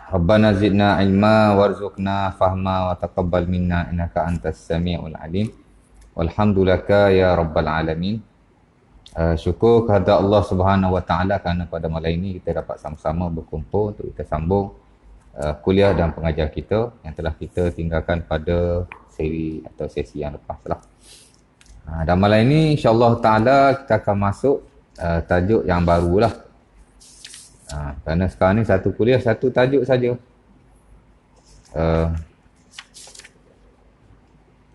Rabbana zidna ilma warzuqna fahma wa taqabbal minna innaka antas sami'ul alim. Walhamdulillaka ya rabbal alamin. Syukur kepada Allah Subhanahu wa taala kerana pada malam ini kita dapat sama-sama berkumpul untuk kita sambung kuliah dan pengajar kita yang telah kita tinggalkan pada seri atau sesi yang lepas lah. Dan malam ini insya-Allah taala kita akan masuk tajuk yang barulah. Kerana sekarang ni satu kuliah satu tajuk saja.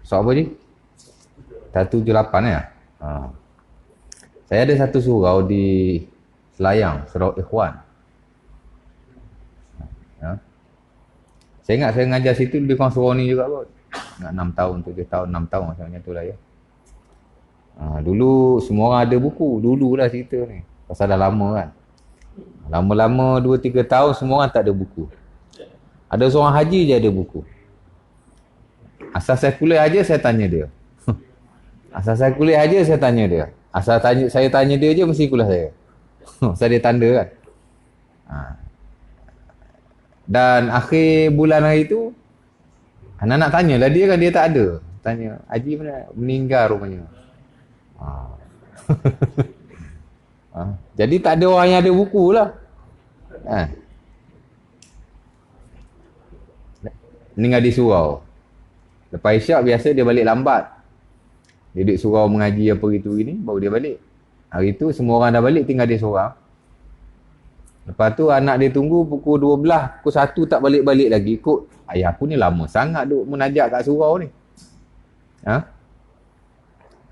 Soal apa je? 178 ya? Saya ada satu surau di Selayang, Surau Ikhwan. Saya ingat saya mengajar situ lebih kurang surau ni juga kot. Nak 6 tahun, 7 tahun, 6 tahun macam tu lah ya. Dulu semua orang ada buku. Dululah cerita ni. Pasal dah lama kan. Lama-lama 2-3 tahun semua orang tak ada buku. Ada seorang haji je ada buku. Asal saya kuliah aja saya tanya dia. Asal saya kuliah aja saya tanya dia. Asal saya tanya dia je mesti kuliah saya. Asal dia tanda kan. Dan akhir bulan hari tu anak-anak tanyalah dia kan, dia tak ada. Tanya, haji mana? Meninggal rupanya. Jadi tak ada orang yang ada buku lah. Meninggal di surau. Lepas isyak biasa dia balik lambat. Dia duduk surau mengaji apa gitu gini, baru dia balik. Hari tu semua orang dah balik, tinggal dia seorang. Lepas tu anak dia tunggu pukul 12, pukul 1 tak balik-balik lagi. Kok ayah aku ni lama sangat duduk menajak kat surau ni.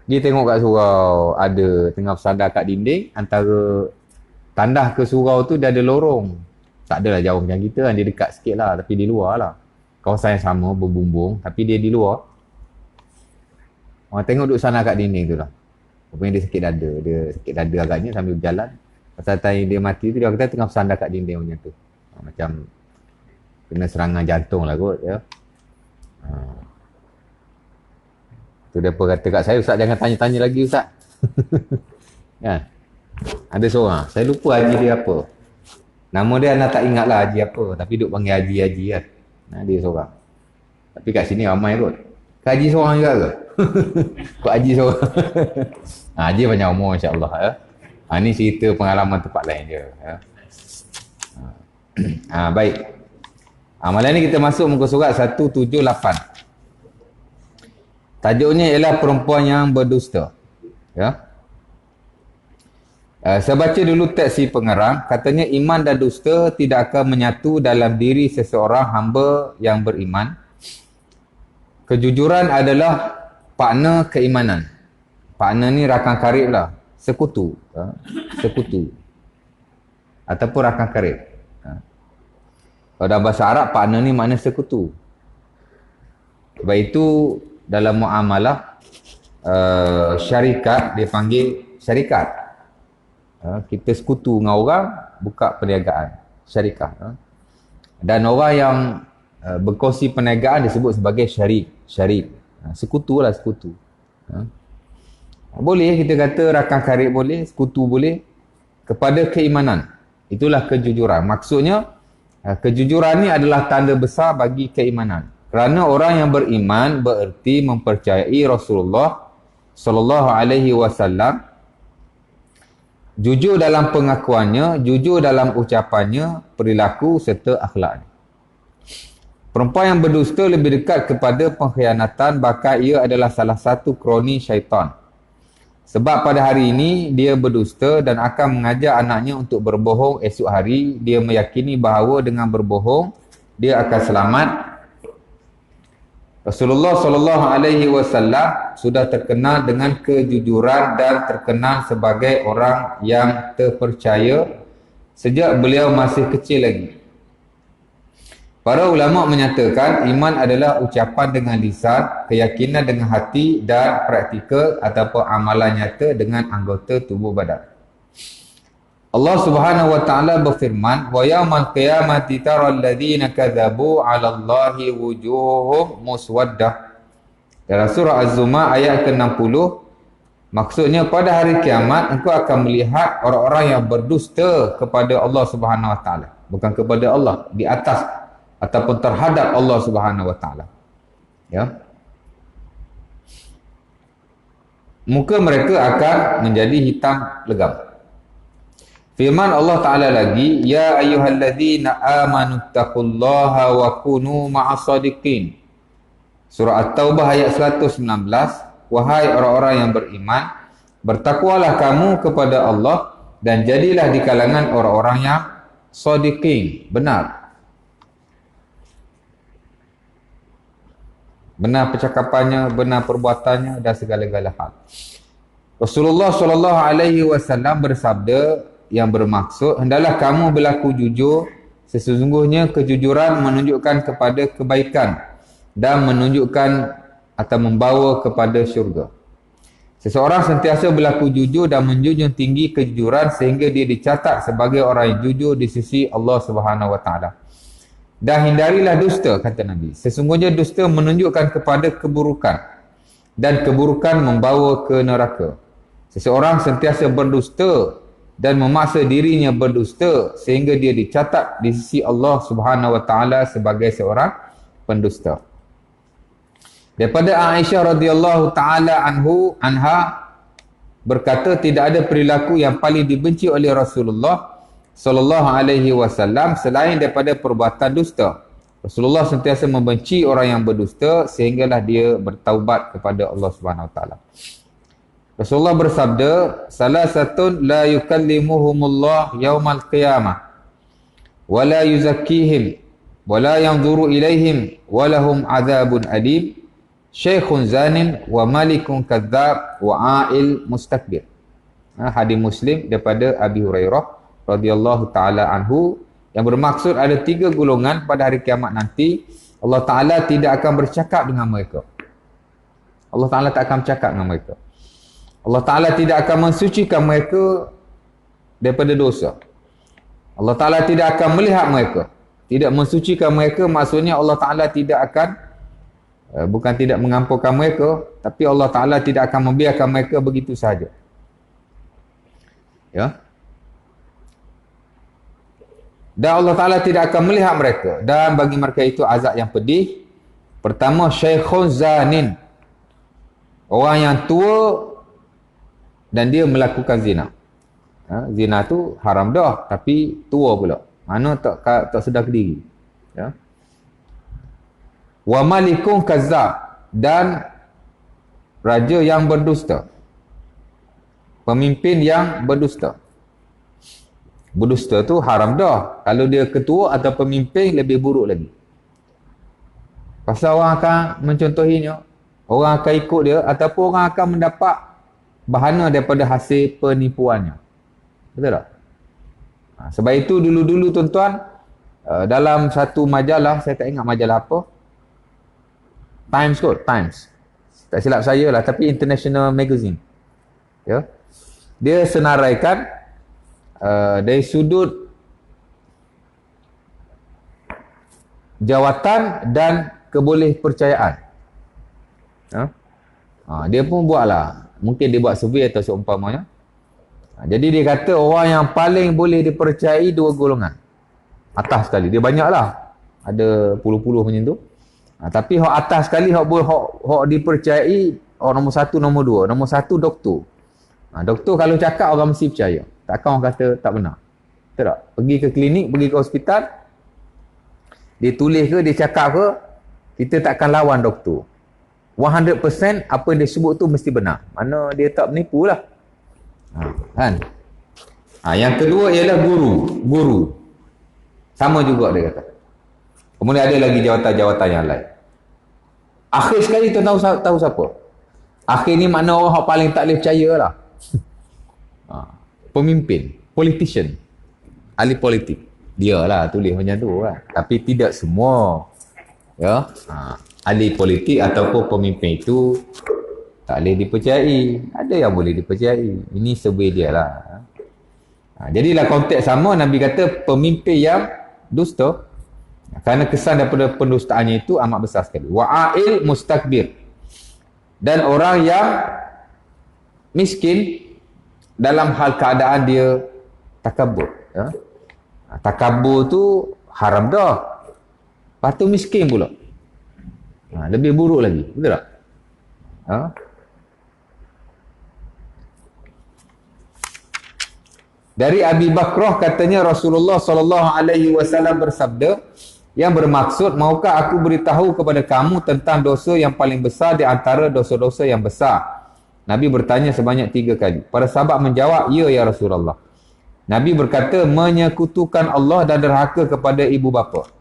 Dia tengok kat surau, ada tengah bersandar kat dinding, antara tandah ke surau tu dia ada lorong. Tak adalah jauh macam kita kan, dia dekat sikit lah, tapi di luar lah. Kawasan yang sama, berbumbung, tapi dia di luar. Orang tengok duduk sana kat dinding tu lah. Rupanya dia sakit dada agaknya sambil berjalan. Pasal time dia mati tu, dia kata tengah bersandar kat dinding macam tu. Macam kena serangan jantung lah kot ya. Tu dia pun kata kat saya, Ustaz jangan tanya-tanya lagi Ustaz. Kan? Ada seorang, saya lupa haji dia apa. Nama dia anak tak ingat lah haji apa. Tapi duk panggil haji-haji kan. Dia seorang. Tapi kat sini ramai kot. Haji seorang juga ke? Kok haji seorang? Haji banyak umur insyaAllah ya. Ni cerita pengalaman tempat lain je ya. Baik. Malam ni kita masuk muka surat 178. Tajuknya ialah perempuan yang berdusta. Ya. Saya baca dulu teks si pengarang. Katanya iman dan dusta tidak akan menyatu dalam diri seseorang hamba yang beriman. Kejujuran adalah partner keimanan. Partner ni rakan karib lah. Sekutu. Sekutu. Ataupun rakan karib. Kalau dalam bahasa Arab, partner ni makna sekutu. Sebab itu dalam muamalah syarikat dia panggil syarikat. Kita sekutu dengan orang buka perniagaan syarikat. Dan orang yang berkongsi perniagaan disebut sebagai syarik. Sekutu lah sekutu. Boleh kita kata rakan karib boleh, sekutu boleh, kepada keimanan. Itulah kejujuran. Maksudnya kejujuran ni adalah tanda besar bagi keimanan. Kerana orang yang beriman bererti mempercayai Rasulullah sallallahu alaihi wasallam, jujur dalam pengakuannya, jujur dalam ucapannya, perilaku serta akhlaknya. Perempuan yang berdusta lebih dekat kepada pengkhianatan, bahkan ia adalah salah satu kroni syaitan. Sebab pada hari ini dia berdusta dan akan mengajak anaknya untuk berbohong esok hari. Dia meyakini bahawa dengan berbohong dia akan selamat. Rasulullah sallallahu alaihi wasallam sudah terkenal dengan kejujuran dan terkenal sebagai orang yang terpercaya sejak beliau masih kecil lagi. Para ulama menyatakan iman adalah ucapan dengan lisan, keyakinan dengan hati dan praktikal ataupun amalan nyata dengan anggota tubuh badan. Allah Subhanahu wa taala berfirman, "Wa yaumal qiyamati taral ladzina kadzabu 'ala Allahi wujuhum muswaddah." Dalam surah Az-Zumar ayat ke-60, Maksudnya pada hari kiamat engkau akan melihat orang-orang yang berdusta kepada Allah Subhanahu Wa Taala, bukan kepada Allah, di atas ataupun terhadap Allah Subhanahu Wa Taala. Ya. Muka mereka akan menjadi hitam legam. Firman Allah Taala lagi, ya ayyuhallazina amanu taqullaha wa kunu ma'as-shadiqin. Surah At-Taubah ayat 119, wahai orang-orang yang beriman, bertakwalah kamu kepada Allah dan jadilah di kalangan orang-orang yang shadiqin, benar. Benar percakapannya, benar perbuatannya dan segala-gala hal. Rasulullah sallallahu alaihi wasallam bersabda yang bermaksud, hendaklah kamu berlaku jujur, sesungguhnya kejujuran menunjukkan kepada kebaikan dan menunjukkan atau membawa kepada syurga. Seseorang sentiasa berlaku jujur dan menjunjung tinggi kejujuran sehingga dia dicatat sebagai orang yang jujur di sisi Allah Subhanahu Wa Taala. Dan hindarilah dusta, kata Nabi. Sesungguhnya dusta menunjukkan kepada keburukan dan keburukan membawa ke neraka. Seseorang sentiasa berdusta dan memaksa dirinya berdusta sehingga dia dicatat di sisi Allah Subhanahu Wa Taala sebagai seorang pendusta. Daripada Aisyah radhiyallahu taala anha berkata, tidak ada perilaku yang paling dibenci oleh Rasulullah sallallahu alaihi wasallam selain daripada perbuatan dusta. Rasulullah sentiasa membenci orang yang berdusta sehinggalah dia bertaubat kepada Allah Subhanahu Wa Taala. Rasulullah bersabda, salasatun la yukallimuhumullah yaumal qiyamah wa la yuzakkihim wa la yanzuru ilaihim wa lahum adzabun alim, syekhun zanin wa malikun kadzab wa a'il mustakbir. Hadis Muslim daripada Abi Hurairah radhiyallahu taala anhu, yang bermaksud ada 3 golongan pada hari kiamat nanti. Allah Taala tidak akan bercakap dengan mereka. Allah Taala tak akan bercakap dengan mereka. Allah Taala tidak akan mensucikan mereka daripada dosa. Allah Taala tidak akan melihat mereka, tidak mensucikan mereka. Maksudnya Allah Taala tidak akan bukan tidak mengampunkan mereka, tapi Allah Taala tidak akan membiarkan mereka begitu sahaja. Ya. Dan Allah Ta'ala tidak akan melihat mereka. Dan bagi mereka itu azab yang pedih. Pertama, syekhun zanin. Orang yang tua dan dia melakukan zina. Zina tu haram dah, tapi tua pula. Mana tak sedar diri. Ya. Wa malikun kazzab, dan raja yang berdusta. Pemimpin yang berdusta. Berdusta tu haram dah. Kalau dia ketua atau pemimpin, lebih buruk lagi. Pasal orang akan mencontohinya, orang akan ikut dia, ataupun orang akan mendapat bahana daripada hasil penipuannya. Betul tak? Sebab itu dulu-dulu tuan-tuan, dalam satu majalah, saya tak ingat majalah apa, Times kot, Times. Tak silap saya lah, tapi International Magazine. Ya. Dia senaraikan dari sudut jawatan dan kebolehpercayaan. Dia pun buatlah. Mungkin dia buat survey atau seumpamanya. Jadi dia kata orang yang paling boleh dipercayai 2 golongan. Atas sekali. Dia banyaklah. Ada puluh-puluh macam tu. Tapi hak atas sekali, hak dipercayai, orang nombor 1, nombor 2. Nombor 1 doktor. Doktor kalau cakap orang mesti percaya. Takkan orang kata tak benar. Betul tak? Pergi ke klinik, pergi ke hospital, dia tulis ke, dia cakap ke, kita takkan lawan doktor. 100% apa dia sebut tu mesti benar. Mana dia tak menipu lah. Kan? Yang kedua ialah guru. Sama juga dia kata. Kemudian ada lagi jawatan-jawatan yang lain. Akhir sekali tu tahu siapa? Akhir ni makna orang yang paling tak boleh percaya lah. Pemimpin, politician, ahli politik. Dia lah tulis macam tu kan. Tapi tidak semua. Ya. Ahli politik ataupun pemimpin itu tak boleh dipercayai. Ada yang boleh dipercayai. Ini sebaik dia lah. Jadilah konteks sama, Nabi kata pemimpin yang dusta. Kerana kesan daripada pendustaannya itu amat besar sekali. Wa'ail mustakbir. Dan orang yang miskin dalam hal keadaan dia takabur. Ya? Takabur tu haram dah. Lepas tu miskin pula. Lebih buruk lagi. Betul tak? Ha? Dari Abi Bakrah katanya Rasulullah SAW bersabda, yang bermaksud, maukah aku beritahu kepada kamu tentang dosa yang paling besar di antara dosa-dosa yang besar? Nabi bertanya sebanyak 3 kali. Para sahabat menjawab, ya Rasulullah. Nabi berkata, menyekutukan Allah dan derhaka kepada ibu bapa.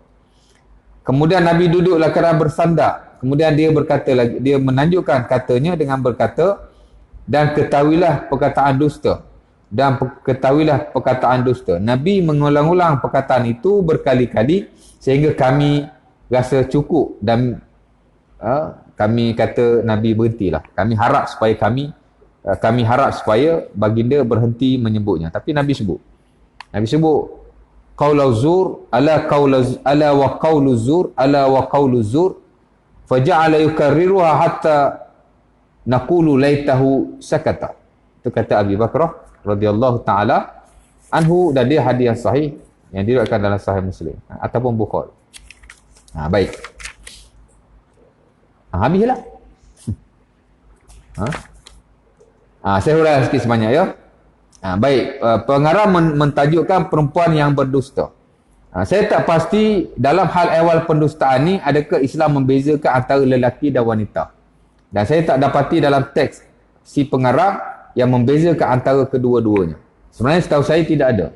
Kemudian Nabi duduklah kerana bersandar. Kemudian dia berkata lagi, dia menanjukkan katanya dengan berkata, dan ketahuilah perkataan dusta. Dan ketahuilah perkataan dusta. Nabi mengulang-ulang perkataan itu berkali-kali sehingga kami rasa cukup dan kami kata Nabi berhentilah. Kami harap supaya baginda berhenti menyebutnya. Tapi Nabi sebut. Nabi sebut qaulu zur ala wa qaulu zur ala wa qaulu zur faja'ala yukarriruha hatta naqulu laitahu sakata. Itu kata Abi Bakrah radhiyallahu taala anhu, dan dia hadis yang sahih yang diriwayatkan dalam Sahih Muslim ataupun Bukhari. Baik. Habislah. Saya huraikan sikit sebanyak ya. Baik, pengarang mentajukkan perempuan yang berdusta. Saya tak pasti dalam hal ehwal pendustaan ni adakah Islam membezakan antara lelaki dan wanita. Dan saya tak dapati dalam teks si pengarang yang membezakan antara kedua-duanya. Sebenarnya setahu saya tidak ada.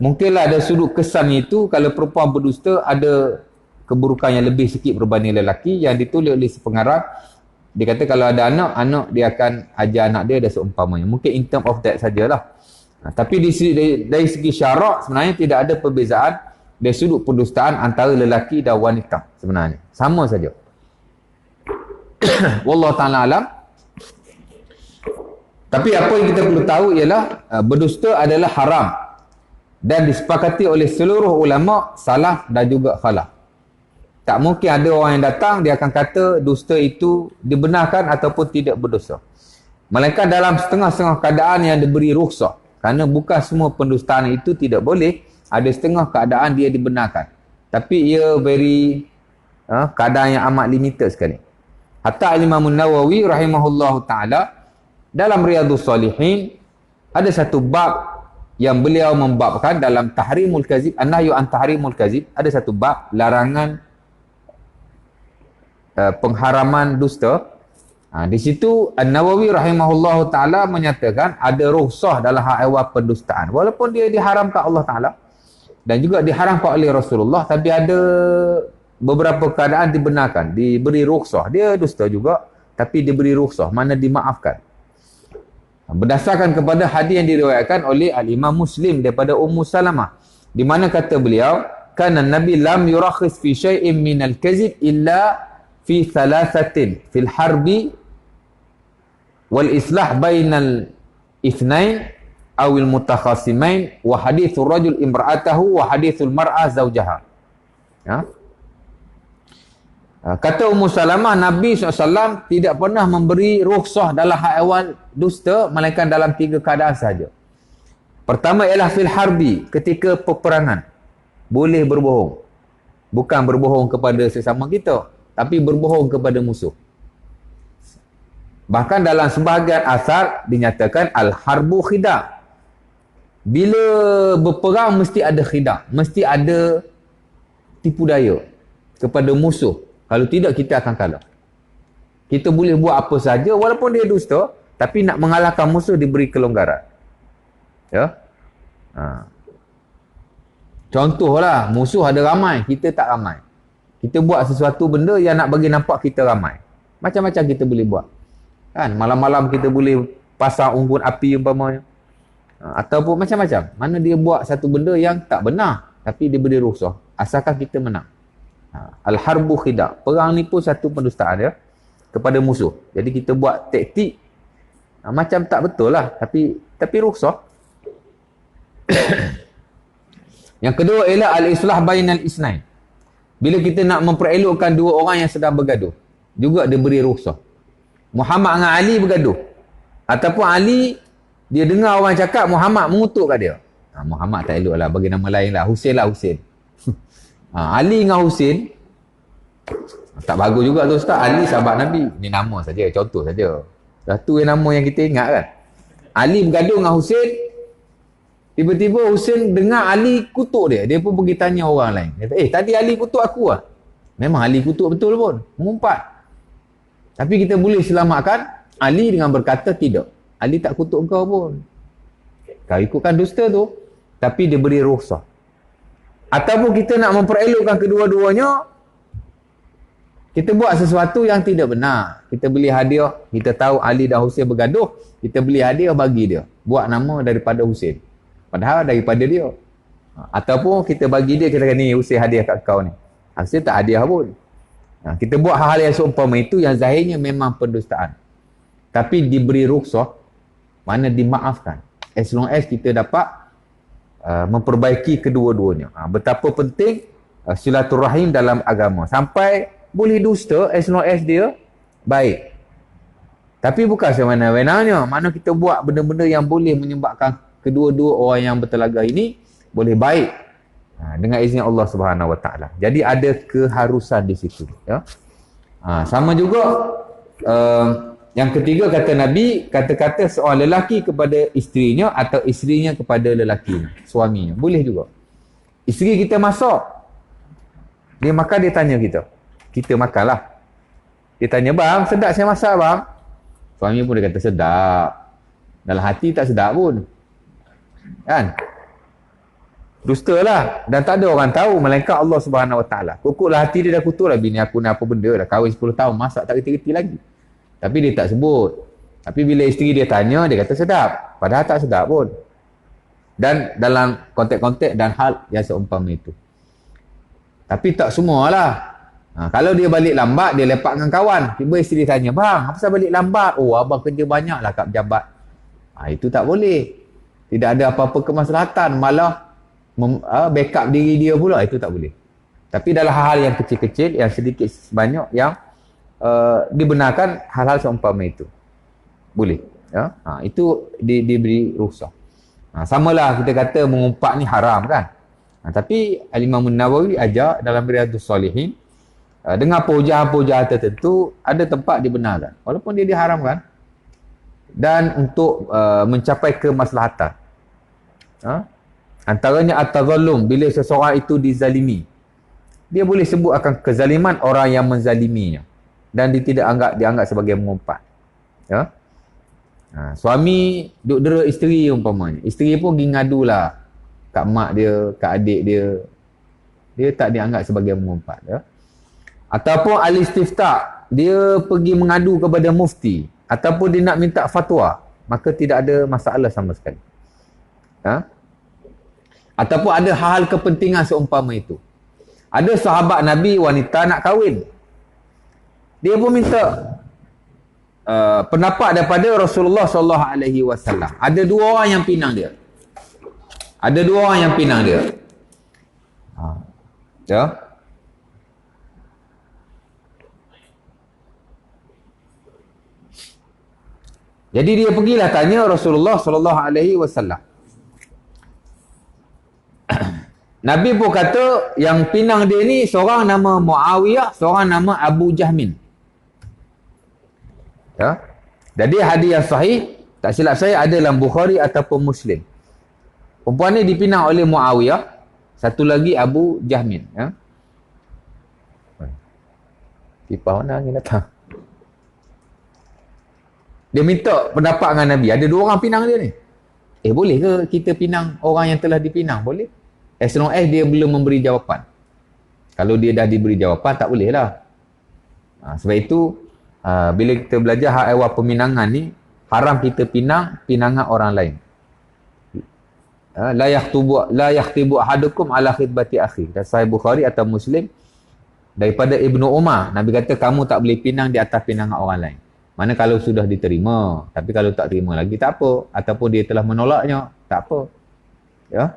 Mungkinlah ada sudut kesan itu kalau perempuan berdusta ada keburukan yang lebih sikit berbanding lelaki, yang ditulis oleh si pengarang. Dia kata kalau ada anak dia akan ajar anak dia dan seumpamanya. Mungkin in term of that sajalah. Tapi dari segi syarak sebenarnya tidak ada perbezaan dari sudut pendustaan antara lelaki dan wanita sebenarnya. Sama saja. Wallahu ta'ala alam. Tapi apa yang kita perlu tahu ialah berdusta adalah haram dan disepakati oleh seluruh ulama salaf dan juga khalaf. Tak mungkin ada orang yang datang dia akan kata dusta itu dibenarkan ataupun tidak berdosa. Melainkan dalam setengah-setengah keadaan yang diberi rukhsah. Kerana bukan semua pendustaan itu tidak boleh, ada setengah keadaan dia dibenarkan. Tapi ia keadaan yang amat limited sekali. Hatta Imam Nawawi rahimahullahu taala dalam Riyadhus Shalihin ada satu bab yang beliau membabkan dalam Tahrimul Kazib, an-nahyu an tahrimul kazib, ada satu bab larangan pengharaman dusta. Di situ An-Nawawi rahimahullahu taala menyatakan ada rukhsah dalam hal ehwal pendustaan. Walaupun dia diharamkan Allah Taala dan juga diharamkan oleh Rasulullah, tapi ada beberapa keadaan dibenarkan, diberi rukhsah. Dia dusta juga tapi diberi rukhsah, mana dimaafkan. Berdasarkan kepada hadis yang diriwayatkan oleh Al-Imam Muslim daripada Ummu Salamah, di mana kata beliau, kana Nabi lam yurakhis fi syai'in minal kazib illa fi thalathatin fil harbi wal islah bainal ithnain awil mutakhasimain wa hadithur rajul imra'atahu wa hadithul mar'ah zawjaha. Kata Ummu Salamah, Nabi SAW tidak pernah memberi rukhsah dalam hal ehwal dusta melainkan dalam 3 keadaan sahaja. Pertama ialah fil harbi, ketika peperangan boleh berbohong. Bukan berbohong kepada sesama kita, tapi berbohong kepada musuh. Bahkan dalam sebahagian asar dinyatakan al-harbu khida'. Bila berperang mesti ada khida', mesti ada tipu daya kepada musuh. Kalau tidak kita akan kalah. Kita boleh buat apa saja walaupun dia dusta, tapi nak mengalahkan musuh diberi kelonggaran. Ya. Contohlah, musuh ada ramai, kita tak ramai. Kita buat sesuatu benda yang nak bagi nampak kita ramai. Macam-macam kita boleh buat. Kan, malam-malam kita boleh pasang unggun api umpamanya. Ataupun macam-macam. Mana dia buat satu benda yang tak benar, tapi dia beri rukhsah. Asalkan kita menang. Al-harbu khida'. Perang ni pun satu pendustaan ya, kepada musuh. Jadi kita buat taktik macam tak betul lah, tapi rukhsah. Yang kedua ialah al-islah bainal isnain. Bila kita nak memperelokkan dua orang yang sedang bergaduh, juga diberi rukhsah. Muhammad dengan Ali bergaduh. Ataupun Ali, dia dengar orang cakap Muhammad mengutuk kat dia. Muhammad tak elok lah, bagi nama lain lah. Husain lah, Husain. Ali dengan Husain, tak bagus juga tu Ustaz. Ali sahabat Nabi. Ni nama saja, contoh saja. Satu yang nama yang kita ingat kan. Ali bergaduh dengan Husain. Tiba-tiba Husain dengar Ali kutuk dia. Dia pun pergi tanya orang lain. Dia kata, tadi Ali kutuk aku lah. Memang Ali kutuk betul pun. Mengumpat. Tapi kita boleh selamatkan Ali dengan berkata tidak. Ali tak kutuk kau pun. Kau ikutkan dusta tu. Tapi dia beri rukhsah. Ataupun kita nak memperelokkan kedua-duanya, kita buat sesuatu yang tidak benar. Kita beli hadiah, kita tahu Ali dan Husain bergaduh, kita beli hadiah bagi dia. Buat nama daripada Husain. Padahal daripada dia. Ataupun kita bagi dia, kita kata ni Husain hadiah kat kau ni. Husain tak hadiah pun. Kita buat hal-hal yang seumpama itu yang zahirnya memang pendustaan. Tapi diberi rukhsah, mana dimaafkan. As long as kita dapat memperbaiki kedua-duanya. Betapa penting silaturahim dalam agama. Sampai boleh dusta as long as dia baik. Tapi bukan semena-menanya. Mana kita buat benda-benda yang boleh menyebabkan kedua-dua orang yang bertelaga ini boleh baik dengan izin Allah Subhanahu Wa Taala. Jadi ada keharusan di situ. Ya. Sama juga yang ketiga kata Nabi, kata-kata seorang lelaki kepada isterinya atau isterinya kepada lelakinya, suaminya. Boleh juga. Isteri kita masak. Dia makan, dia tanya kita. Kita makanlah. Dia tanya, bang, sedap saya masak bang? Suami pun dia kata, sedap. Dalam hati tak sedap pun. Kan? Dusta lah. Dan tak ada orang tahu, melainkan Allah Subhanahu Wa Taala. Kukuklah hati dia dah kutuk lah, bini aku ni apa benda, dah kahwin 10 tahun, masak tak reti-reti lagi. Tapi dia tak sebut. Tapi bila isteri dia tanya, dia kata sedap. Padahal tak sedap pun. Dan dalam konteks-konteks dan hal yang seumpama itu. Tapi tak semualah. Kalau dia balik lambat, dia lepak dengan kawan. Tiba isteri tanya, bang, apa sebab balik lambat? Oh, abang kerja banyak lah kat pejabat. Itu tak boleh. Tidak ada apa-apa kemaslahatan. Malah backup diri dia pula. Itu tak boleh. Tapi dalam hal-hal yang kecil-kecil, yang sedikit sebanyak, yang dibenarkan hal-hal seumpama itu. Boleh. Ya? Itu diberi rukhsah. Samalah kita kata mengumpat ni haram kan. Tapi Al-Imam Nawawi ajar dalam Riyadhus Salihin, dengan puja-puja tertentu ada tempat dibenarkan. Walaupun dia diharamkan. Dan untuk mencapai kemaslahatan. Antaranya at-tazallum, bila seseorang itu dizalimi. Dia boleh sebut akan kezaliman orang yang menzaliminya. Dan dia tidak dianggap sebagai mengumpat. Ya? Suami duk dera isteri umpamanya. Isteri pun pergi ngadu lah kat mak dia, kat adik dia. Dia tak dianggap sebagai mengumpat. Ya? Ataupun al-istiftah, dia pergi mengadu kepada mufti. Ataupun dia nak minta fatwa. Maka tidak ada masalah sama sekali. Ya? Ataupun ada hal kepentingan seumpama itu. Ada sahabat Nabi wanita nak kahwin. Dia pun minta pendapat daripada Rasulullah SAW. Ada dua orang yang pinang dia. Ya. Jadi dia pergilah tanya Rasulullah SAW. Nabi pun kata yang pinang dia ni seorang nama Muawiyah, seorang nama Abu Jahmin. Ya. Jadi hadis yang sahih, tak silap saya ada dalam Bukhari ataupun Muslim. Perempuan ni dipinang oleh Muawiyah, satu lagi Abu Jahmin. Ya. Kipas mana angin datang? Dia minta pendapat dengan Nabi. Ada dua orang pinang dia ni. Boleh ke kita pinang orang yang telah dipinang? Boleh. As long as dia belum memberi jawapan. Kalau dia dah diberi jawapan, tak boleh lah. Sebab itu, bila kita belajar hak ehwal peminangan ni, haram kita pinangan orang lain. La yakhtibu ahadukum ala khidbati akhi. Dan Sahih Bukhari atau Muslim, daripada Ibnu Umar, Nabi kata kamu tak boleh pinang di atas pinangan orang lain. Mana kalau sudah diterima, tapi kalau tak terima lagi tak apa, ataupun dia telah menolaknya, tak apa. Ya.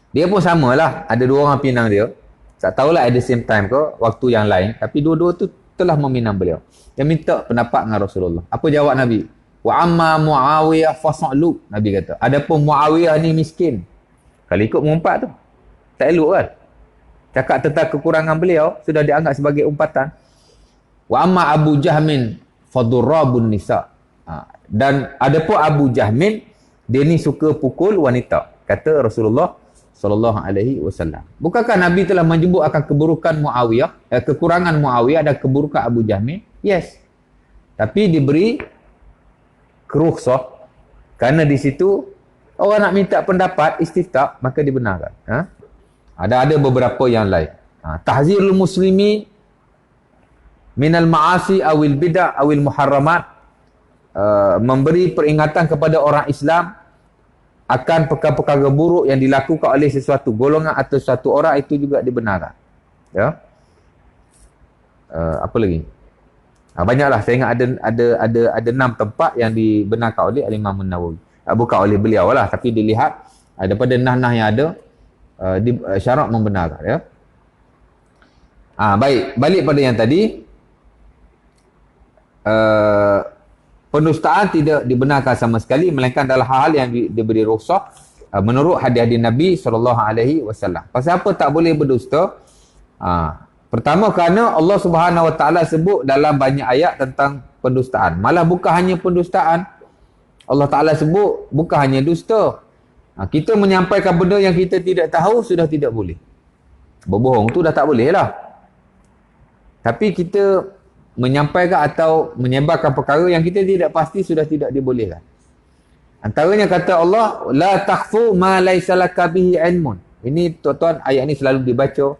Dia pun samalah, ada dua orang pinang dia. Tak tahulah at the same time ke, waktu yang lain, tapi dua-dua tu telah meminang beliau. Dia minta pendapat dengan Rasulullah. Apa jawab Nabi? Wa amma Muawiyah fas'alu. Nabi kata. Adapun Muawiyah ni miskin. Kalau ikut mengumpat tu. Tak elok kan? Cakap tentang kekurangan beliau sudah dianggap sebagai umpatan. Wa amma Abu Jahmin fadurrabun nisa. Dan adapun Abu Jahmin, dia ni suka pukul wanita. Kata Rasulullah sallallahu alaihi wasallam. Bukankah Nabi telah menyebut akan keburukan Muawiyah, kekurangan Muawiyah dan keburukan Abu Jahmin? Yes. Tapi diberi kerukhsah kerana di situ orang nak minta pendapat istifta, maka dibenarkan. Ada beberapa yang lain. Tahzirul muslimi minal ma'asi awil bid'ah awil muharramat, memberi peringatan kepada orang Islam akan perkara-perkara buruk yang dilakukan oleh sesuatu golongan atau satu orang, itu juga dibenarkan. Ya. Apa lagi? Banyaklah, saya ingat ada 6 tempat yang dibenarkan oleh Imam An-Nawawi. Bukan oleh beliau lah, tapi dilihat daripada nah-nah yang ada, syarat membenarkan. Ya. Baik, balik pada yang tadi. Pendustaan tidak dibenarkan sama sekali, melainkan dalam hal yang diberi rukhsah menurut hadis-hadis Nabi SAW. Pasal apa tak boleh berdusta? Pertama, kerana Allah Subhanahu Wa Taala sebut dalam banyak ayat tentang pendustaan. Malah bukan hanya pendustaan, Allah Taala sebut bukan hanya dusta. Kita menyampaikan benda yang kita tidak tahu sudah tidak boleh. Berbohong tu dah tak boleh lah. Tapi kita menyampaikan atau menyebarkan perkara yang kita tidak pasti sudah tidak dibolehkan. Antaranya kata Allah, la takhfu ma laysa laka bihi ilmun. Ini tuan-tuan, ayat ni selalu dibaca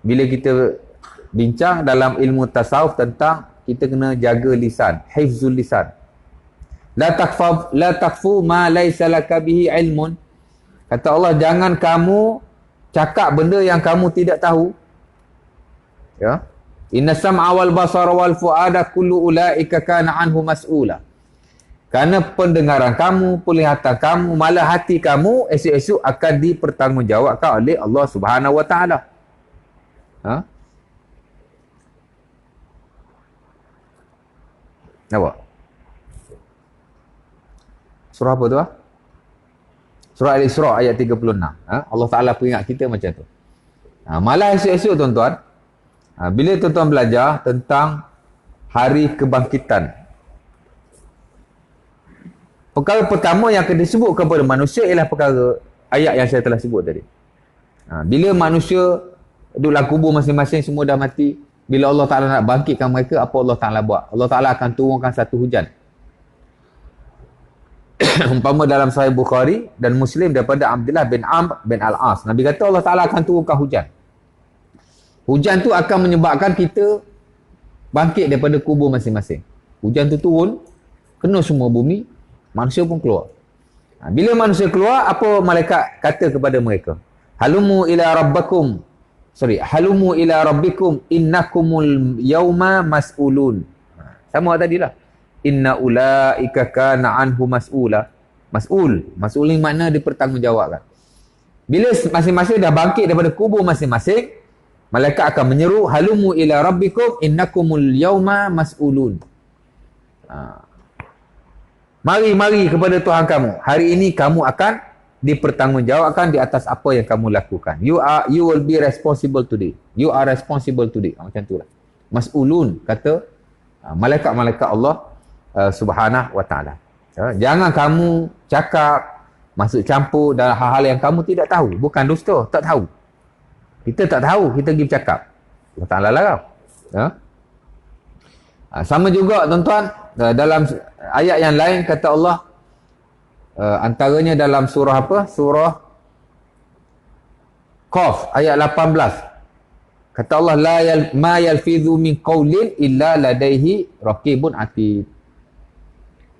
bila kita bincang dalam ilmu tasawuf tentang kita kena jaga lisan, hifzul lisan. La takhfu ma laysa laka bihi ilmun. Kata Allah, jangan kamu cakap benda yang kamu tidak tahu. Ya. Inna sam'a wal basara wal fuada kullu ulaika kana anhu mas'ula. Kerana pendengaran kamu, penglihatan kamu, malah hati kamu esok-esok akan dipertanggungjawabkan oleh Allah Subhanahu Wa Taala. Nampak? Surah apa tu? Surah Al-Isra ayat 36. Allah Taala peringat kita macam tu. Malah esok-esok tuan-tuan, bila tuan-tuan belajar tentang hari kebangkitan, perkara pertama yang akan disebut kepada manusia ialah perkara ayat yang saya telah sebut tadi. Bila manusia duduk dalam kubur masing-masing, semua dah mati, bila Allah Ta'ala nak bangkitkan mereka, apa Allah Ta'ala buat? Allah Ta'ala akan turunkan satu hujan. Umpama dalam Sahih Bukhari dan Muslim daripada Abdullah bin Amr bin Al-As, Nabi kata Allah Ta'ala akan turunkan hujan. Hujan tu akan menyebabkan kita bangkit daripada kubur masing-masing. Hujan tu turun, kena semua bumi, manusia pun keluar. Bila manusia keluar, apa malaikat kata kepada mereka? Halumu ila rabbikum innakumul yawma mas'ulun. Sama tadi lah. Inna ulaika kana anhu mas'ula. Mas'ul ni makna dipertanggungjawabkan. Bila masing-masing dah bangkit daripada kubur masing-masing, malaikat akan menyeru, halumu ila rabbikum innakumul yawma mas'ulun. Mari kepada Tuhan kamu. Hari ini kamu akan dipertanggungjawabkan di atas apa yang kamu lakukan. You will be responsible today. You are responsible today. Macam itulah. Mas'ulun, kata malaikat-malaikat Allah Subhanahu Wa Taala. Jangan kamu cakap, masuk campur dalam hal-hal yang kamu tidak tahu. Bukan dusta, tak tahu. Kita tak tahu, kita pergi bercakap. Allah Ta'ala larang. Sama juga tuan-tuan, dalam ayat yang lain kata Allah, antaranya dalam surah apa? Surah Qaf ayat 18. Kata Allah, ma yalfidhu min qawlin illa ladaihi raqibun atid.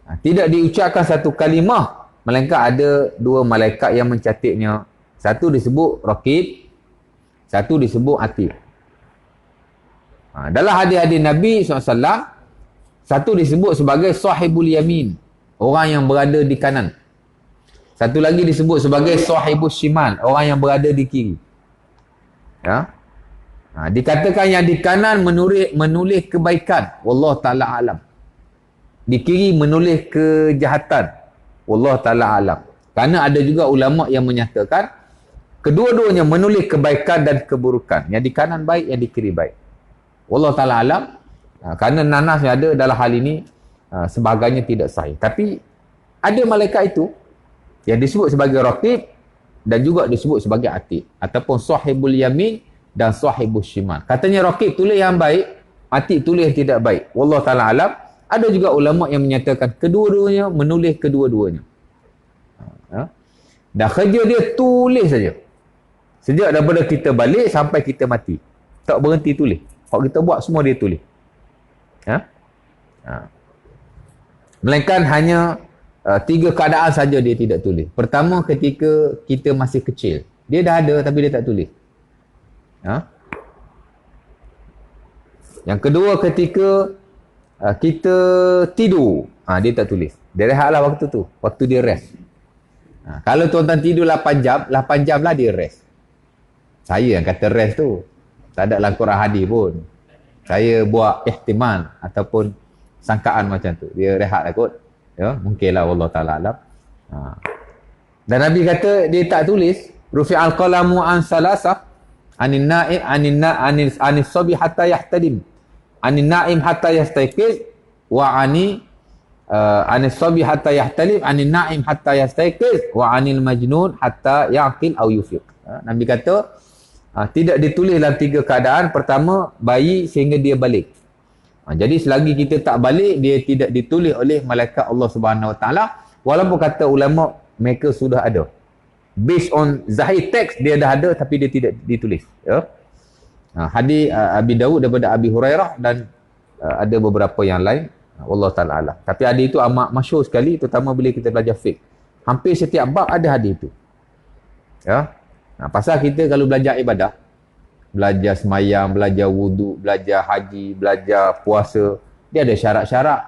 Tidak diucapkan satu kalimah melainkan ada 2 malaikat yang mencatatnya. Satu disebut raqib, satu disebut atid. Dalam hadis-hadis Nabi SAW, satu disebut sebagai sahibul yamin, orang yang berada di kanan. Satu lagi disebut sebagai sahibus shimal, orang yang berada di kiri. Ya. Dikatakan yang di kanan menulis kebaikan. Wallahu ta'ala alam. dikiri menulis kejahatan. Wallahu ta'ala alam. Kerana ada juga ulama yang menyatakan kedua-duanya menulis kebaikan dan keburukan. Yang di kanan baik, yang di kiri baik. Wallahu ta'ala alam. Kerana nanas yang ada dalam hal ini sebagainya tidak sahih. Tapi ada malaikat itu yang disebut sebagai raqib dan juga disebut sebagai atid ataupun sahibul yamin dan sahibul shimal. Katanya raqib tulis yang baik, atid tulis yang tidak baik. Wallahu ta'ala alam. Ada juga ulama yang menyatakan kedua-duanya menulis kedua-duanya. Dan kerja dia tulis saja. Sejak daripada kita balik sampai kita mati. Tak berhenti tulis. Kalau kita buat semua dia tulis. Melainkan hanya 3 keadaan saja dia tidak tulis. Pertama, ketika kita masih kecil. Dia dah ada tapi dia tak tulis. Yang kedua, ketika kita tidur. Dia tak tulis. Dia rehatlah waktu tu. Waktu dia rest. Kalau tuan-tuan tidur 8 jam lah dia rest. Saya yang kata rest tu. Tak ada dalam Quran hadis pun. Saya buat ihtimal ataupun sangkaan macam tu. Dia rehat lah kot. Ya, mungkinlah Allah Ta'ala alam. Dan Nabi kata dia tak tulis. Rufi'al qalamu an salasah. Anin na'im, anis sabi hatta yahtadim. Anin na'im hatta yastayqiz. Wa anis sabi hatta yahtalim. Anin na'im hatta yastayqiz. Wa anil majnun hatta ya'qil au yufiq. Nabi kata tidak ditulis dalam 3 keadaan. Pertama, bayi sehingga dia balik. Jadi selagi kita tak balik, dia tidak ditulis oleh malaikat Allah Subhanahu Wa Taala. Walaupun kata ulama mereka sudah ada. Based on zahir teks dia dah ada tapi dia tidak ditulis. Ya. Hadis Abi Daud daripada Abi Hurairah dan ada beberapa yang lain. Allah Taala alam. Tapi hadis itu amat masyhur sekali, terutama bila kita belajar fiqh. Hampir setiap bab ada hadis itu. Ya. Pasal kita kalau belajar ibadah, belajar semayang, belajar wuduk, belajar haji, belajar puasa, dia ada syarat-syarat.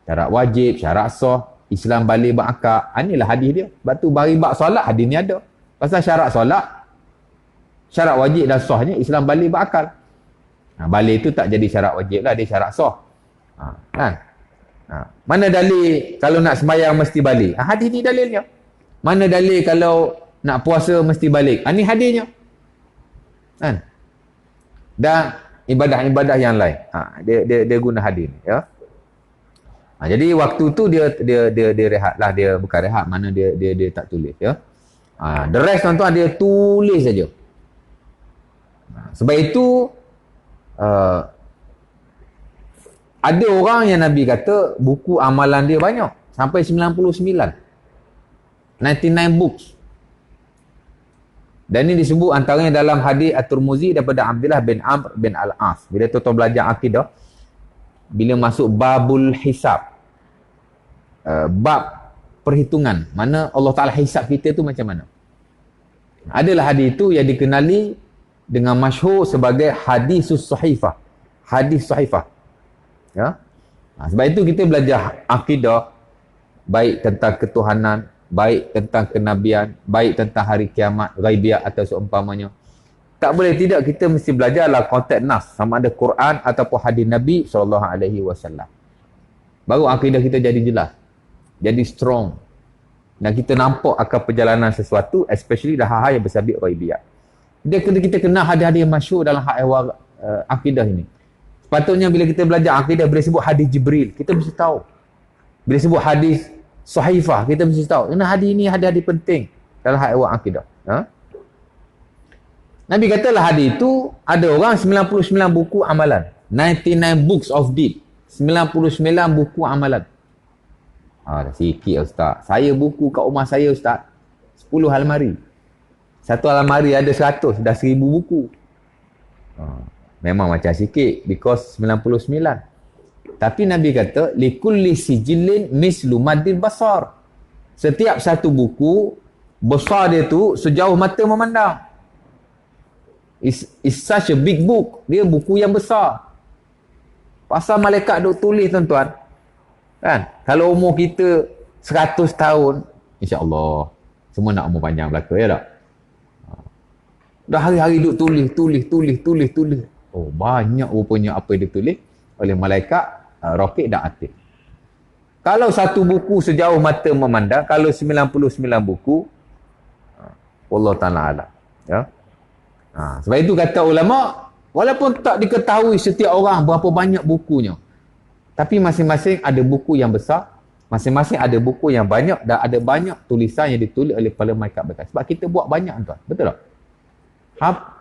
Syarat wajib, syarat sah, Islam balik berakad. Inilah hadis dia. Sebab tu bagi bab solat hadis ni ada. Pasal syarat solat, syarat wajib dan sahnya Islam balik berakal. Balik tu tak jadi syarat wajib lah, dia syarat sah. Mana dalil kalau nak semayang mesti balik? Hadis ni dalilnya. Mana dalil kalau nak puasa mesti balik? Ini hadisnya. Dan ibadah-ibadah yang lain. Dia guna hadis ni, ya. Jadi waktu tu dia rehat lah, dia bukan rehat, mana dia tak tulis, ya. The rest tuan-tuan dia tulis saja. Sebab itu ada orang yang Nabi kata buku amalan dia banyak sampai 99 books. Dan ini disebut antaranya dalam hadis At-Tirmizi daripada Abdullah bin Amr bin Al-As. Bila tuan-tuan belajar akidah, bila masuk babul hisab, bab perhitungan, mana Allah Ta'ala hisab kita tu macam mana. Adalah hadis itu yang dikenali dengan masyhur sebagai hadisus sahifah. Hadis sahifah. Ya? Sebab itu kita belajar akidah, baik tentang ketuhanan, baik tentang kenabian, baik tentang hari kiamat, ghaibiyah atau seumpamanya. Tak boleh tidak kita mesti belajar dalam konteks nas, sama ada Quran ataupun hadis Nabi SAW. Baru akidah kita jadi jelas, jadi strong. Dan kita nampak akan perjalanan sesuatu, especially dah hal-hal yang bersabit ghaibiyah. Kita kena hadis-hadis masyhur dalam hak ehwal akidah ini. Sepatutnya bila kita belajar akidah, bila sebut hadis Jibril, kita mesti tahu. Bila sebut hadis sahifah, kita mesti tahu. Kerana hadis ini hadis-hadis penting dalam hak ehwal akidah. Nabi katalah hadis itu ada orang 99 buku amalan. 99 books of deed. 99 buku amalan. Dah sikit Ustaz. Saya buku kat rumah saya Ustaz 10 almari. Satu almari ada 100, dah 1000 buku. Memang macam sikit because 99. Tapi Nabi kata likulli sijillin mislu maddil basar. Setiap satu buku besar dia tu sejauh mata memandang. It's such a big book. Dia buku yang besar. Pasal malaikat duk tulis tuan-tuan. Kan? Kalau umur kita 100 tahun, insya-Allah semua nak umur panjang belaka, ya tak? Dah hari-hari duk tulis. Oh, banyak rupanya apa yang ditulis oleh malaikat Raqib dan Atid. Kalau satu buku sejauh mata memandang, kalau 99 buku, Allah Ta'ala alam. Ya? Sebab itu kata ulama, walaupun tak diketahui setiap orang berapa banyak bukunya, tapi masing-masing ada buku yang besar, masing-masing ada buku yang banyak, dan ada banyak tulisan yang ditulis oleh para malaikat berkat. Sebab kita buat banyak tuan. Betul tak?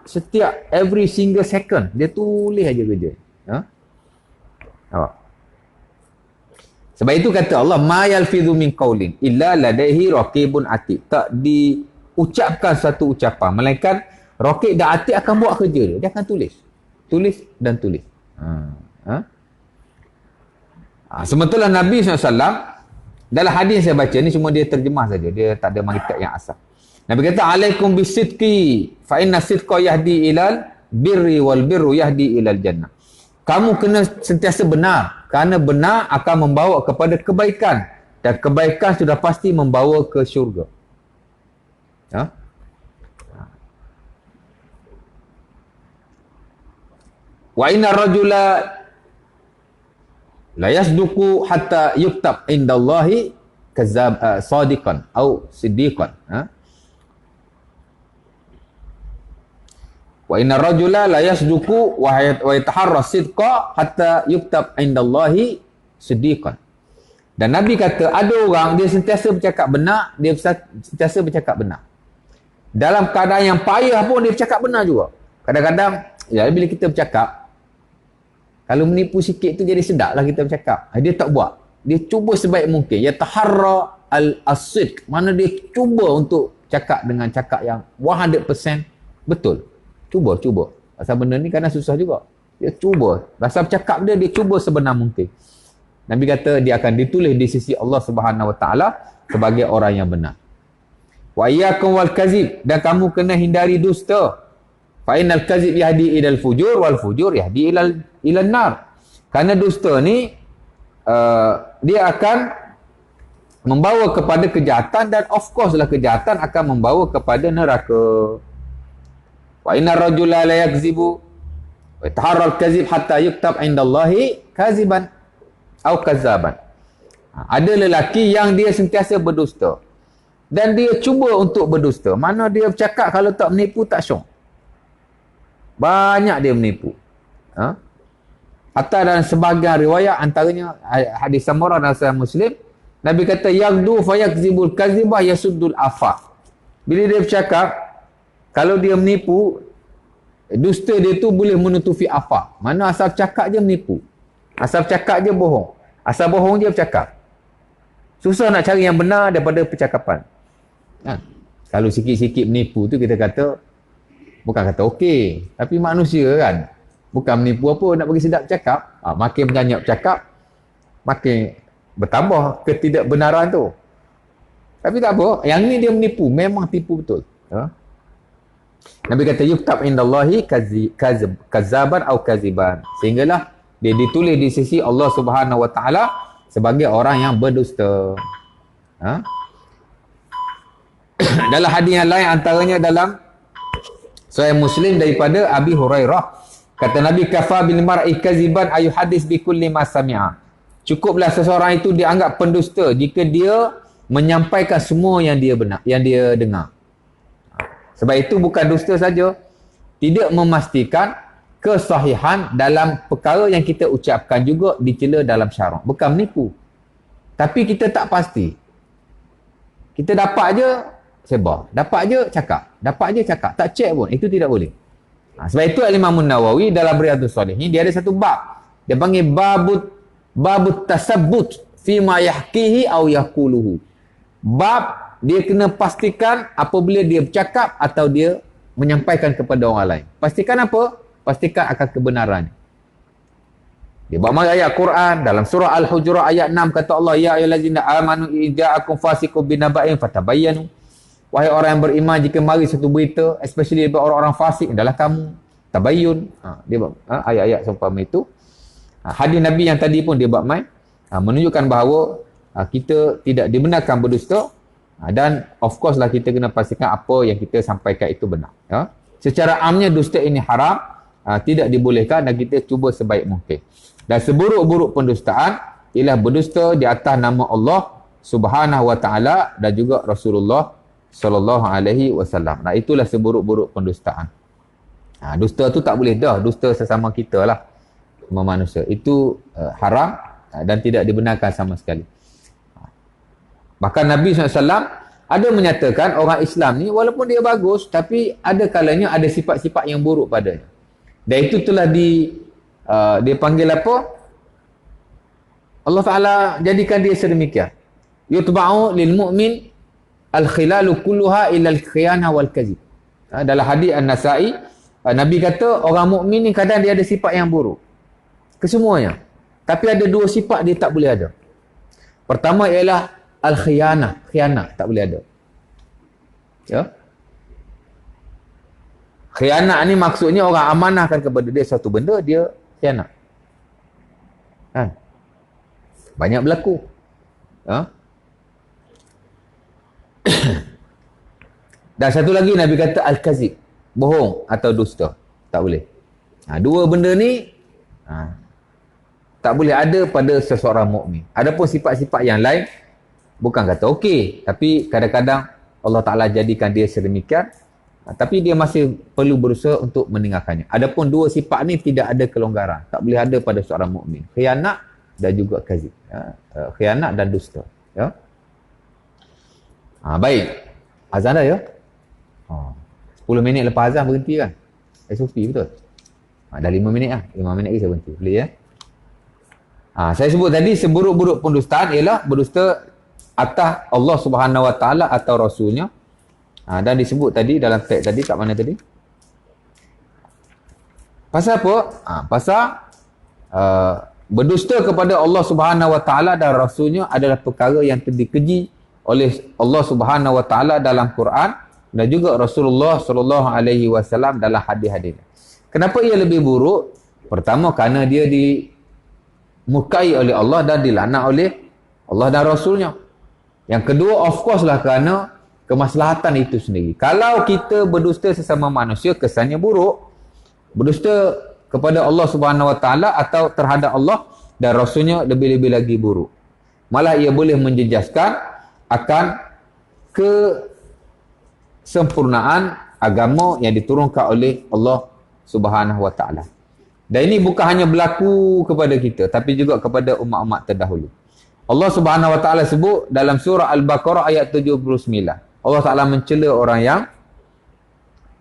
Setiap every single second dia tulis aja kerja. Ha? Sebab itu kata Allah, ma yalfidhu min qaulin illa ladaihi raqibun atid. Tak diucapkan satu ucapan melainkan raqib dan atid akan buat kerja dia. Dia akan tulis. Tulis dan tulis. Sementara Nabi SAW dalam hadis saya baca ni, cuma dia terjemah saja, dia tak ada marikat yang asal. Nabi kata, alaikum bisidqi fa inna sidqa yahdi ilal birri wal birru yahdi ilal jannah. Kamu kena sentiasa benar, kerana benar akan membawa kepada kebaikan, dan kebaikan sudah pasti membawa ke syurga. Wa inna rajula la yasduqu hatta yuktab indallahi kazab sadiqan atau siddiqan. Wa inna rajula la yasduqu wa yataharra sidqa hatta yuktab indallahi siddiqan. Dan Nabi kata ada orang dia sentiasa bercakap benar, dia sentiasa bercakap benar. Dalam keadaan yang payah pun dia bercakap benar juga. Kadang-kadang ya bila kita bercakap, kalau menipu sikit tu jadi sedaplah kita bercakap. Dia tak buat. Dia cuba sebaik mungkin. Yataharra al-sidq. Mana dia cuba untuk cakap dengan cakap yang 100% betul. Cuba. Pasal benda ni kadang susah juga. Dia cuba. Pasal bercakap dia cuba sebenar mungkin. Nabi kata dia akan ditulis di sisi Allah Subhanahu Wa Taala sebagai orang yang benar. Wa iyyakum wal kazib, dan kamu kena hindari dusta. Fa innal kazib yahdi ilal fujur wal fujur yahdi ilal nar. Kerana dusta ni dia akan membawa kepada kejahatan, dan of course lah kejahatan akan membawa kepada neraka. Wa inna rajula la yakzibu wa yataharra al-kazib hatta yuktab indallahi kaziban atau kazaban. Ada lelaki yang dia sentiasa berdusta, dan dia cuba untuk berdusta. Mana dia bercakap kalau tak menipu tak syok. Banyak dia menipu. Hatta dalam sebahagian riwayat, antaranya hadis Samurah dan Sahih Muslim, Nabi kata yagdu fayakzibul kazibah yasuddul afa. Bila dia bercakap, kalau dia menipu, dusta dia tu boleh menutupi afa. Mana asal cakap je menipu. Asal cakap je bohong. Asal bohong je bercakap. Susah nak cari yang benar daripada percakapan. Kalau sikit-sikit menipu tu kita kata, bukan kata okey, tapi manusia kan. Bukan menipu apa, nak bagi sedap cakap. Makin banyak bercakap, makin bertambah ketidakbenaran tu. Tapi tak apa, yang ni dia menipu, memang tipu betul. Nabi kata yuktab indallahi kazaban atau kaziban. Sehinggalah dia ditulis di sisi Allah Subhanahu Wa Taala sebagai orang yang berdusta. Dalam hadis yang lain, antaranya dalam Sahih Muslim daripada Abi Hurairah, kata Nabi, kafa bil mar'i kaziban ayu hadis bi kulli ma sami'a. Cukuplah seseorang itu dianggap pendusta jika dia menyampaikan semua yang dia dengar. Sebab itu bukan dusta saja, tidak memastikan kesahihan dalam perkara yang kita ucapkan juga dicela dalam syarak. Bukan menipu, tapi kita tak pasti. Kita dapat je sebar, dapat je cakap, tak cek pun, itu tidak boleh. Sebab itu Imam Nawawi dalam Riyadhus Shalihin, dia ada satu bab, dia panggil babut tasabbut fi ma yahkihi aw yaquluhu. Bab dia kena pastikan apabila dia bercakap atau dia menyampaikan kepada orang lain. Pastikan apa? Pastikan akan kebenaran. Dia bawa ayat Quran dalam surah Al-Hujurat ayat 6, kata Allah, ya ayyuhallazina amanu ija'akum fasiqun binaba'in fatabayyanu. Wahai orang yang beriman, jika mari satu berita, especially daripada orang-orang fasik, adalah kamu tabayyun. Dia buat ayat-ayat seumpama itu. Hadis Nabi yang tadi pun dia buat main, menunjukkan bahawa kita tidak dibenarkan berdusta, dan of course lah kita kena pastikan apa yang kita sampaikan itu benar. Secara amnya dusta ini haram, tidak dibolehkan, dan kita cuba sebaik mungkin. Dan seburuk-buruk pendustaan ialah berdusta di atas nama Allah Subhanahu wa taala dan juga Rasulullah sallallahu alaihi wasallam. Nah, itulah seburuk-buruk pendustaan. Dusta tu tak boleh dah, dusta sesama kita lah, sama manusia. Itu haram dan tidak dibenarkan sama sekali. Bahkan Nabi SAW ada menyatakan orang Islam ni walaupun dia bagus, tapi ada kalanya ada sifat-sifat yang buruk padanya. Dan itu telah dia panggil apa? Allah Ta'ala jadikan dia sedemikian. Yutba'u lil mu'min al-khilalu kulluha illa al-khiyana wal kazib. Dalam hadis An-Nasa'i, Nabi kata orang mukmin ni kadang dia ada sifat yang buruk. Kesemuanya. Tapi ada dua sifat dia tak boleh ada. Pertama ialah al-khiyanah. Khianat tak boleh ada. Ya. Khianat ni maksudnya orang amanahkan kepada dia satu benda, dia khianat. Kan? Banyak berlaku. Ya. Dan satu lagi Nabi kata al-kazib. Bohong atau dusta. Tak boleh. Dua benda ni tak boleh ada pada seseorang mukmin. Adapun sifat-sifat yang lain bukan kata okey, tapi kadang-kadang Allah Ta'ala jadikan dia sedemikian, tapi dia masih perlu berusaha untuk meninggalkannya. Adapun dua sifat ni tidak ada kelonggaran. Tak boleh ada pada seorang mukmin. Khianat dan juga kazib. Khianat dan dusta. Ya. Baik. Azan dah ya? 10 minit lepas azan berhenti kan? SOP betul? Dah 5 minit lah. 5 minit lagi saya berhenti. Boleh ya? Saya sebut tadi seburuk-buruk pendustaan ialah berdusta atas Allah Subhanahu Wa Taala atau Rasulnya. Dan disebut tadi dalam teks tadi, kat mana tadi? Pasal apa? Pasal berdusta kepada Allah Subhanahu Wa Taala dan Rasulnya adalah perkara yang dikeji oleh Allah Subhanahu Wa Taala dalam Quran dan juga Rasulullah sallallahu alaihi wasallam dalam hadis-hadis. Kenapa ia lebih buruk? Pertama, kerana dia dimurkai oleh Allah dan dilaknat oleh Allah dan Rasulnya. Yang kedua, of course lah, kerana kemaslahatan itu sendiri. Kalau kita berdusta sesama manusia, kesannya buruk. Berdusta kepada Allah Subhanahu Wa Taala atau terhadap Allah dan Rasulnya lebih-lebih lagi buruk. Malah ia boleh menjejaskan akan kesempurnaan agama yang diturunkan oleh Allah Subhanahu Wa Taala. Dan ini bukan hanya berlaku kepada kita, tapi juga kepada umat-umat terdahulu. Allah Subhanahu Wa Taala sebut dalam surah Al-Baqarah ayat 79. Allah Taala mencela orang yang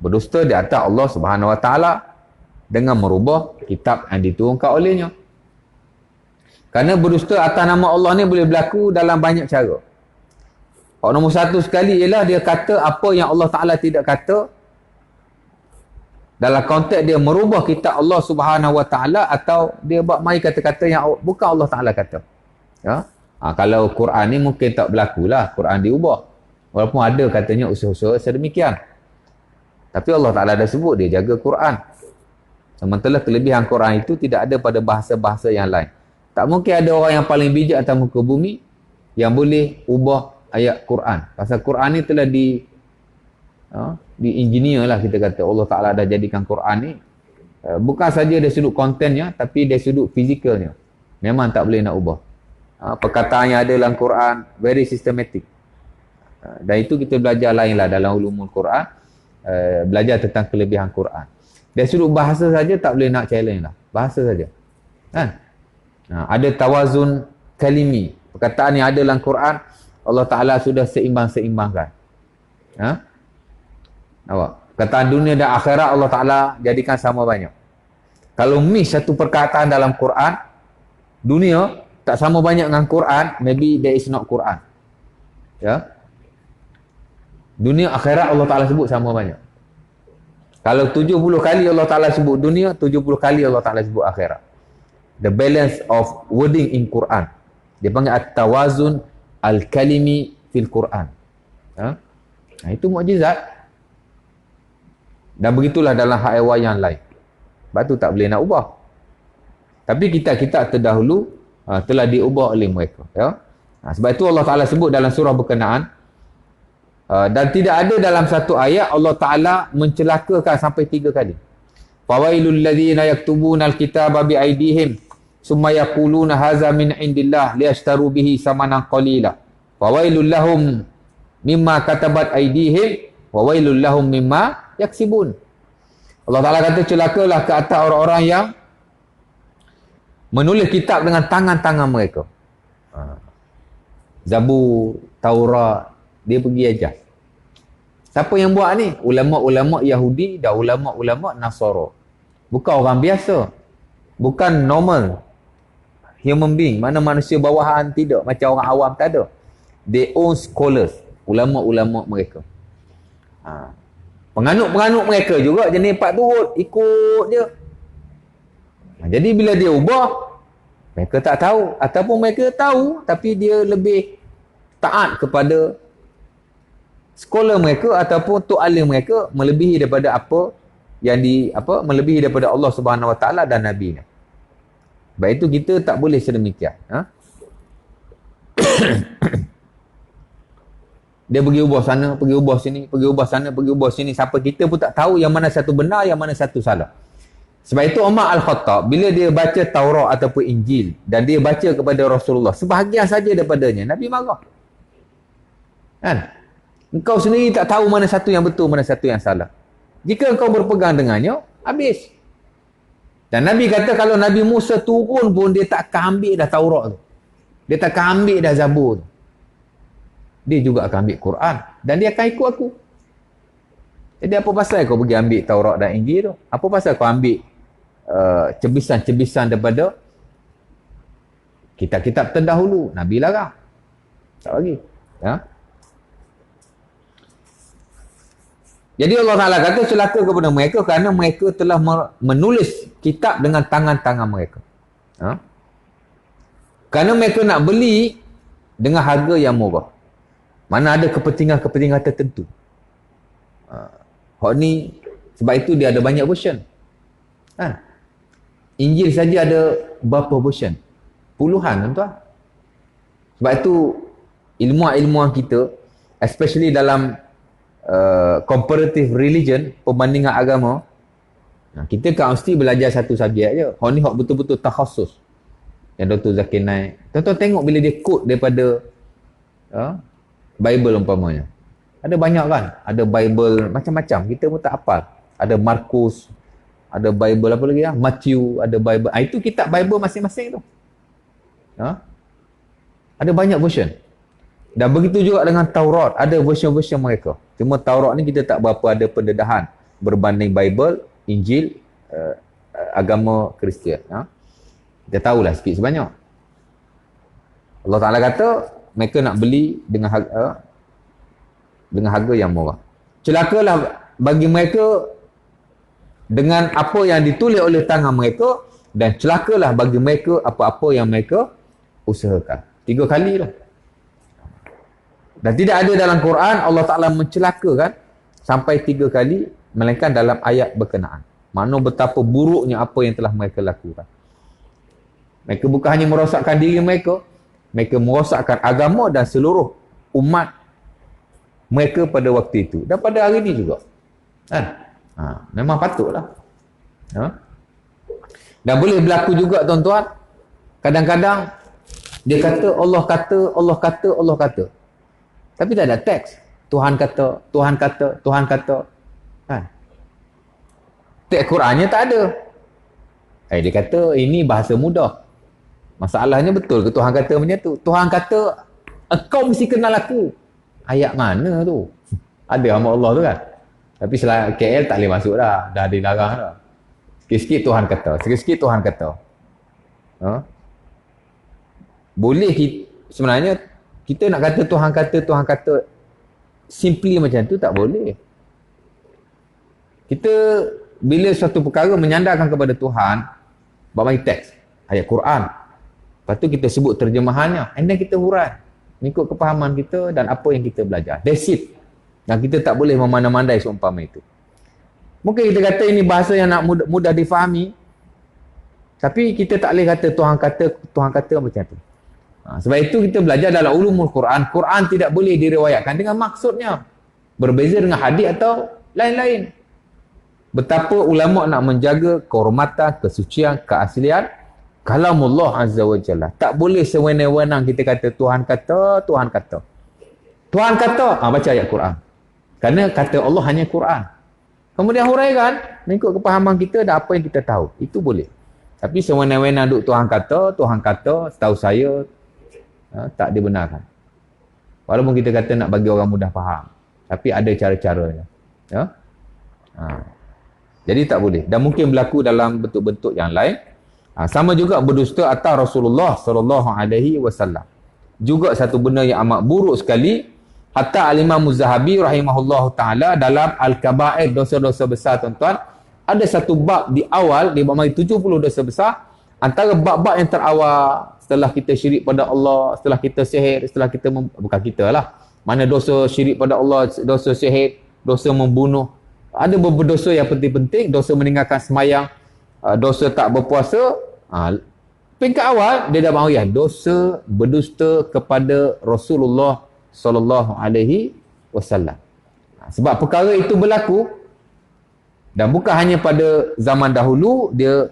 berdusta di atas Allah Subhanahu Wa Taala dengan merubah kitab yang diturunkan olehnya. Kerana berdusta atas nama Allah ni boleh berlaku dalam banyak cara. Nombor satu sekali ialah dia kata apa yang Allah Ta'ala tidak kata. Dalam konteks dia merubah kitab Allah Subhanahu Wa Ta'ala, atau dia buat mai kata-kata yang bukan Allah Ta'ala kata. Ya? Kalau Quran ni mungkin tak berlaku lah. Quran diubah. Walaupun ada katanya usaha-usaha sedemikian. Tapi Allah Ta'ala dah sebut dia jaga Quran. Sementara kelebihan Quran itu tidak ada pada bahasa-bahasa yang lain. Tak mungkin ada orang yang paling bijak atas muka bumi yang boleh ubah ayat Quran. Pasal Quran ni telah di-engineer lah, kita kata. Allah Ta'ala dah jadikan Quran ni bukan saja dari sudut kontennya, tapi dari sudut fizikalnya. Memang tak boleh nak ubah. Perkataan yang ada dalam Quran very systematic. Dan itu kita belajar lain lah dalam ulumul Quran. Belajar tentang kelebihan Quran. Dari sudut bahasa saja tak boleh nak challenge lah. Bahasa saja. Kan? Ada tawazun kalimi. Perkataan yang ada dalam Quran Allah Ta'ala sudah seimbang-seimbangkan. Nampak? Perkataan dunia dan akhirat Allah Ta'ala jadikan sama banyak. Kalau miss satu perkataan dalam Quran, dunia tak sama banyak dengan Quran, maybe there is not Quran. Ya? Dunia akhirat Allah Ta'ala sebut sama banyak. Kalau 70 kali Allah Ta'ala sebut dunia, 70 kali Allah Ta'ala sebut akhirat. The balance of wording in Quran. Dia panggil at-tawazun al-kalimi fil Quran. Itu mukjizat. Dan begitulah dalam hal yang lain. Sebab tu tak boleh nak ubah. Tapi kitab-kitab terdahulu telah diubah oleh mereka. Ya? Sebab itu Allah Ta'ala sebut dalam surah berkenaan, dan tidak ada dalam satu ayat Allah Ta'ala mencelakakan sampai 3 kali. Fawailul ladzina yaktubuna al-kitaba biaydihim summa yaquluna hadza min indillah liyashtaru bihi samanan qalila wa wailul lahum mimma katabat aydihim wa wailul lahum mimma yaksibun. Allah Ta'ala kata celakalah ke atas orang-orang yang menulis kitab dengan tangan-tangan mereka. Zabur, Taurat, dia pergi ajar. Siapa yang buat ni? Ulama-ulama Yahudi dan ulama-ulama Nasara. Bukan orang biasa. Bukan normal human being. Mana manusia bawahan, tidak. Macam orang awam, tak ada. They own scholars. Ulama-ulama mereka. Penganut-penganut mereka juga jenis pak turut. Ikut je. Jadi bila dia ubah, mereka tak tahu. Ataupun mereka tahu, tapi dia lebih taat kepada sekolah mereka ataupun tok alim mereka melebihi daripada apa yang melebihi daripada Allah Subhanahu Wa Taala dan Nabi-Nya. Sebab itu kita tak boleh sedemikian. Dia pergi ubah sana, pergi ubah sini, pergi ubah sana, pergi ubah sini. Sampai kita pun tak tahu yang mana satu benar, yang mana satu salah. Sebab itu Umar Al-Khattab, bila dia baca Taurat ataupun Injil, dan dia baca kepada Rasulullah, sebahagian saja daripadanya, Nabi marah. Kan? Engkau sendiri tak tahu mana satu yang betul, mana satu yang salah. Jika engkau berpegang dengannya, habis. Dan Nabi kata kalau Nabi Musa turun pun, dia tak akan ambil dah Taurat tu. Dia tak akan ambil dah Zabur tu. Dia juga akan ambil Quran. Dan dia akan ikut aku. Jadi apa pasal kau pergi ambil Taurat dan Injil tu? Apa pasal kau ambil cebisan-cebisan daripada kitab-kitab terdahulu? Nabi larang. Tak bagi. Ya? Jadi Allah Ta'ala kata celaka kepada mereka kerana mereka telah menulis kitab dengan tangan-tangan mereka. Ha? Kerana mereka nak beli dengan harga yang murah. Mana ada kepentingan-kepentingan tertentu. Hak ni, sebab itu dia ada banyak version. Ha? Injil saja ada berapa version? Puluhan, tuan-tuan. Sebab itu ilmuwan-ilmuwan kita, especially dalam comparative religion, perbandingan agama, kita kan mesti belajar satu subjek je. Hak ni hak betul-betul takhasus. Yang Dr. Zakir Naik. Tuan-tuan tengok bila dia quote daripada Bible umpamanya. Ada banyak kan? Ada Bible macam-macam. Kita pun tak hafal. Ada Markus, ada Bible apa lagi ya? Matthew, ada Bible. Itu kitab Bible masing-masing tu. Ada banyak version. Dan begitu juga dengan Taurat. Ada version-version mereka. Cuma Taurat ni kita tak berapa ada pendedahan berbanding Bible, Injil, agama Kristian. Kita tahulah sikit sebanyak. Allah Ta'ala kata mereka nak beli dengan harga yang murah. Celakalah bagi mereka dengan apa yang ditulis oleh tangan mereka, dan celakalah bagi mereka apa-apa yang mereka usahakan. 3 kali lah. Dan tidak ada dalam Quran Allah Ta'ala mencelakakan sampai 3 kali, melainkan dalam ayat berkenaan. Makna betapa buruknya apa yang telah mereka lakukan. Mereka bukan hanya merosakkan diri mereka, mereka merosakkan agama dan seluruh umat mereka pada waktu itu. Dan pada hari ini juga. Kan? Memang patutlah. Dan boleh berlaku juga tuan-tuan. Kadang-kadang dia kata, Allah kata, Allah kata, Allah kata. Tapi tak ada teks. Tuhan kata, Tuhan kata, Tuhan kata. Kan? Teks Qurannya tak ada. Dia kata ini bahasa mudah. Masalahnya betul ke Tuhan kata macam tu? Tuhan kata, engkau mesti kenal aku. Ayat mana tu? Ada hamba Allah tu kan? Tapi selain KL tak boleh masuk dah. Dah dilarang dah. Sikit-sikit Tuhan kata. Sikit-sikit Tuhan kata. Boleh sebenarnya kita nak kata Tuhan kata simply macam tu tak boleh. Kita bila suatu perkara menyandarkan kepada Tuhan, bawa teks, ayat Quran. Lepas tu kita sebut terjemahannya, and then kita hurai mengikut kepahaman kita dan apa yang kita belajar. That's it. Dan kita tak boleh memandai-mandai seumpama itu. Mungkin kita kata ini bahasa yang nak mudah difahami, tapi kita tak boleh kata Tuhan kata macam tu. Sebab itu kita belajar dalam ulumul Quran. Quran tidak boleh diriwayatkan dengan maksudnya. Berbeza dengan hadis atau lain-lain. Betapa ulama nak menjaga kehormatan, kesucian, keaslian kalamullah azza wa jalla. Tak boleh sewenang-wenang kita kata Tuhan kata, Tuhan kata. Tuhan kata, baca ayat Quran. Kerana kata Allah hanya Quran. Kemudian huraikan mengikut kepahaman kita dan apa yang kita tahu. Itu boleh. Tapi sewenang-wenang duk Tuhan kata, setahu saya tak dibenarkan. Walaupun kita kata nak bagi orang mudah faham. Tapi ada cara-caranya. Ya? Jadi tak boleh. Dan mungkin berlaku dalam bentuk-bentuk yang lain. Sama juga berdusta atas Rasulullah sallallahu alaihi wasallam. Juga satu benda yang amat buruk sekali. Hatta al-Imam Az-Zahabi rahimahullah ta'ala dalam Al-Kaba'ir, dosa-dosa besar tuan-tuan, ada satu bab di awal, dia bagi 70 dosa besar. Antara bab-bab yang terawal, setelah kita syirik pada Allah, setelah kita sihir, setelah kita, bukan kita lah, mana dosa syirik pada Allah, dosa sihir, dosa membunuh. Ada beberapa dosa yang penting-penting, dosa meninggalkan semayang, dosa tak berpuasa. Peringkat awal, dia dah bagi dosa berdusta kepada Rasulullah sallallahu alaihi wasallam. Sebab perkara itu berlaku dan bukan hanya pada zaman dahulu, dia